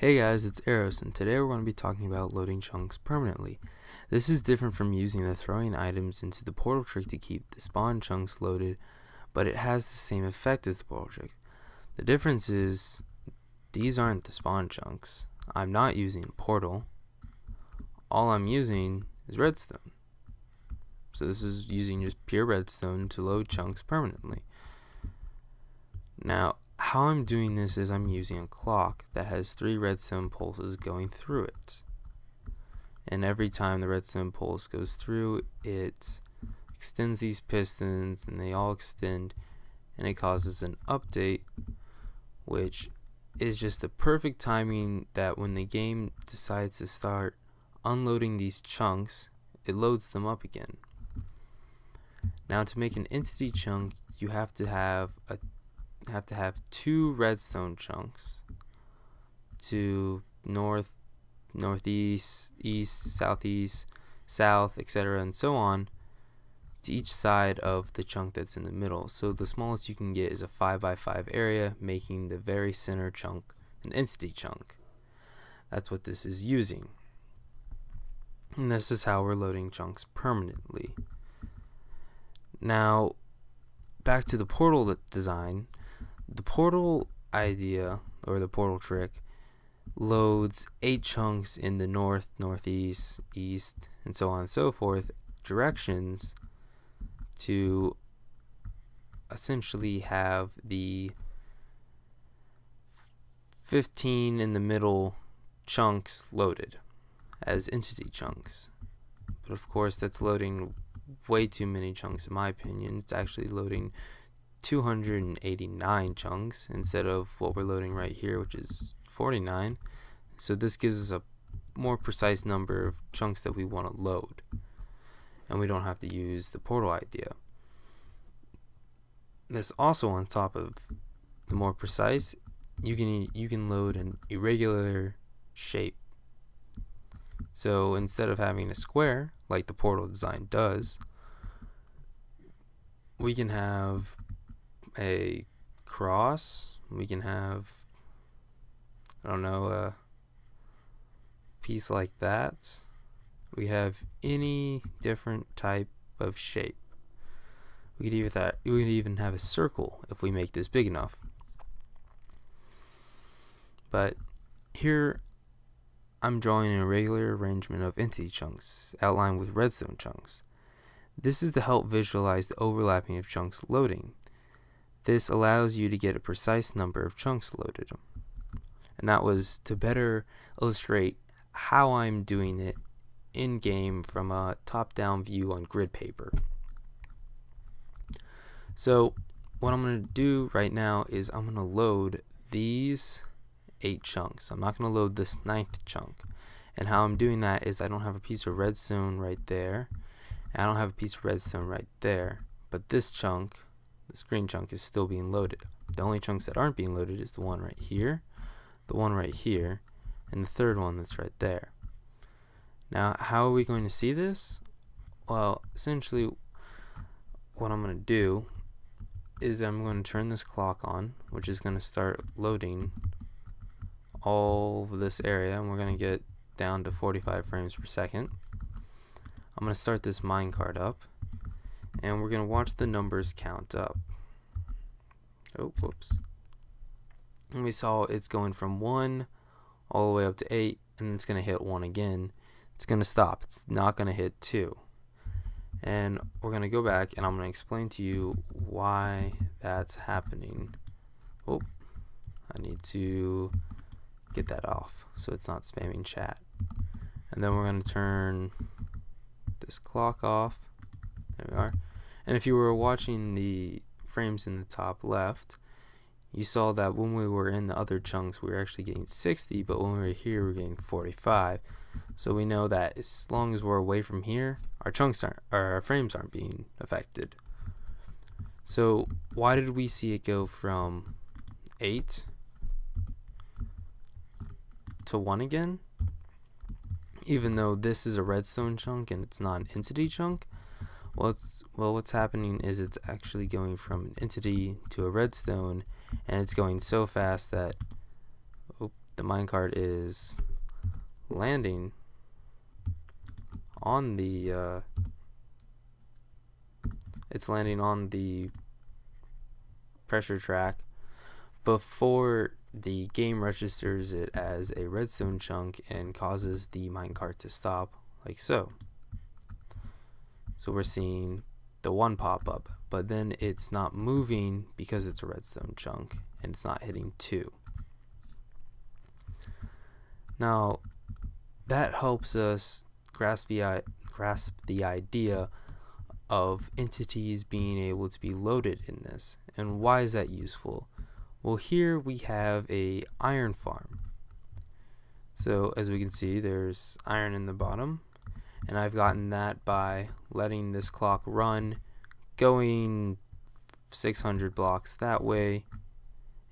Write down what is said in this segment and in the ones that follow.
Hey guys, it's Erros, and today we're going to be talking about loading chunks permanently. This is different from using the throwing items into the portal trick to keep the spawn chunks loaded, but it has the same effect as the portal trick. The difference is, these aren't the spawn chunks. I'm not using a portal. All I'm using is redstone. So this is using just pure redstone to load chunks permanently. Now, how I'm doing this is I'm using a clock that has 3 redstone pulses going through it. And every time the redstone pulse goes through, it extends these pistons, and they all extend, and it causes an update, which is just the perfect timing that when the game decides to start unloading these chunks, it loads them up again. Now, to make an entity chunk, you have to have 2 redstone chunks to north, northeast, east, southeast, south, etc., and so on, to each side of the chunk that's in the middle. So the smallest you can get is a 5x5 area, making the very center chunk an entity chunk. That's what this is using. And this is how we're loading chunks permanently. Now, back to the portal design. The portal idea, or the portal trick, loads 8 chunks in the north, northeast, east, and so on and so forth directions to essentially have the 15 in the middle chunks loaded as entity chunks. But of course, that's loading way too many chunks in my opinion. It's actually loading 289 chunks instead of what we're loading right here, which is 49. So this gives us a more precise number of chunks that we want to load, and we don't have to use the portal idea. This also, on top of the more precise, you can load an irregular shape. So instead of having a square like the portal design does, we can have a cross, we can have, I don't know, a piece like that. We have any different type of shape. We could even have a circle if we make this big enough. But here I'm drawing an irregular arrangement of entity chunks outlined with redstone chunks. This is to help visualize the overlapping of chunks loading. This allows you to get a precise number of chunks loaded. And that was to better illustrate how I'm doing it in game from a top-down view on grid paper. So what I'm going to do right now is I'm going to load these 8 chunks. I'm not going to load this 9th chunk. And how I'm doing that is I don't have a piece of redstone right there, and I don't have a piece of redstone right there, but this chunk, this green chunk, is still being loaded. The only chunks that aren't being loaded is the one right here, the one right here, and the third one that's right there. Now, how are we going to see this? Well, essentially what I'm going to do is I'm going to turn this clock on, which is going to start loading all of this area, and we're going to get down to 45 frames per second. I'm going to start this minecart up, and we're going to watch the numbers count up. Oh, whoops. And we saw it's going from 1 all the way up to 8, and it's going to hit 1 again. It's going to stop. It's not going to hit 2. And we're going to go back, and I'm going to explain to you why that's happening. Oh, I need to get that off so it's not spamming chat. And then we're going to turn this clock off. There we are. And if you were watching the frames in the top left, you saw that when we were in the other chunks we were actually getting 60, but when we were here we're getting 45. So we know that as long as we're away from here, our frames aren't being affected. So why did we see it go from 8 to 1 again, even though this is a redstone chunk and it's not an entity chunk? Well, what's happening is it's actually going from an entity to a redstone, and it's going so fast that the minecart is landing on the pressure track before the game registers it as a redstone chunk and causes the minecart to stop, like so. So we're seeing the 1 pop up, but then it's not moving because it's a redstone chunk and it's not hitting 2. Now that helps us grasp the idea of entities being able to be loaded in this. And why is that useful? Well, here we have a iron farm. So as we can see, there's iron in the bottom, and I've gotten that by letting this clock run, going 600 blocks that way,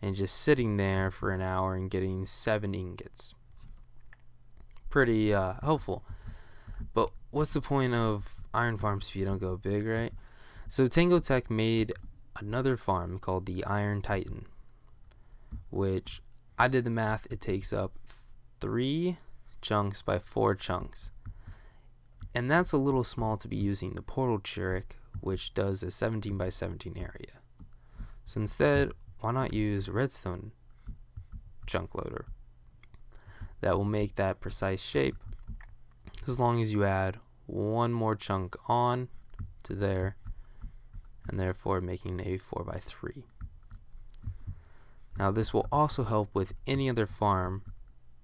and just sitting there for an hour and getting 7 ingots. Pretty helpful. But what's the point of iron farms if you don't go big, right? So Tango Tech made another farm called the Iron Titan, which I did the math, it takes up 3 chunks by 4 chunks. And that's a little small to be using the portal trick, which does a 17 by 17 area. So instead, why not use redstone chunk loader? That will make that precise shape as long as you add 1 more chunk on to there, and therefore making a 4 by 3. Now this will also help with any other farm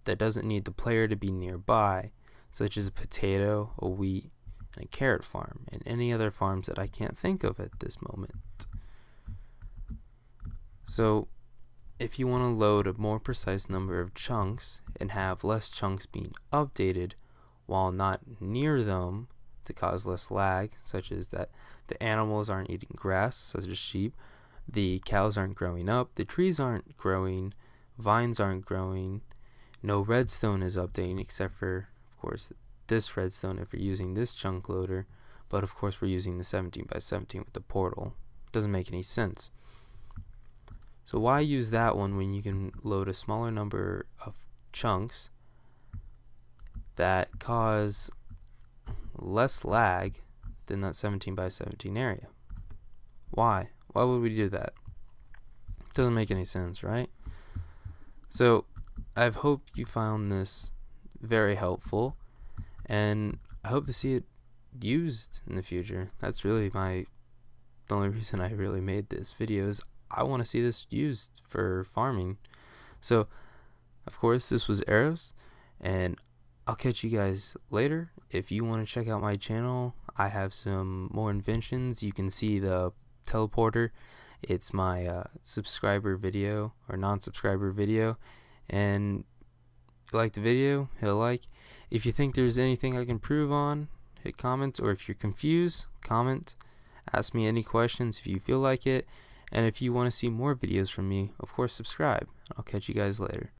that doesn't need the player to be nearby, such as a potato, a wheat, and a carrot farm, and any other farms that I can't think of at this moment. So if you want to load a more precise number of chunks and have less chunks being updated while not near them to cause less lag, such as that the animals aren't eating grass, such as sheep, the cows aren't growing up, the trees aren't growing, vines aren't growing, no redstone is updating except for, of course, this redstone if you're using this chunk loader, but of course we're using the 17 by 17 with the portal. Doesn't make any sense. So why use that one when you can load a smaller number of chunks that cause less lag than that 17 by 17 area? Why? Why would we do that? Doesn't make any sense, right? So I hope you found this very helpful, and I hope to see it used in the future. That's really the only reason I really made this video, is I want to see this used for farming. So of course this was Erros, and I'll catch you guys later. If you want to check out my channel, I have some more inventions. You can see the teleporter. It's my subscriber video or non-subscriber video, and if you like the video, hit a like. If you think there's anything I can improve on, hit comment, or if you're confused, comment. Ask me any questions if you feel like it, and if you want to see more videos from me, of course subscribe. I'll catch you guys later.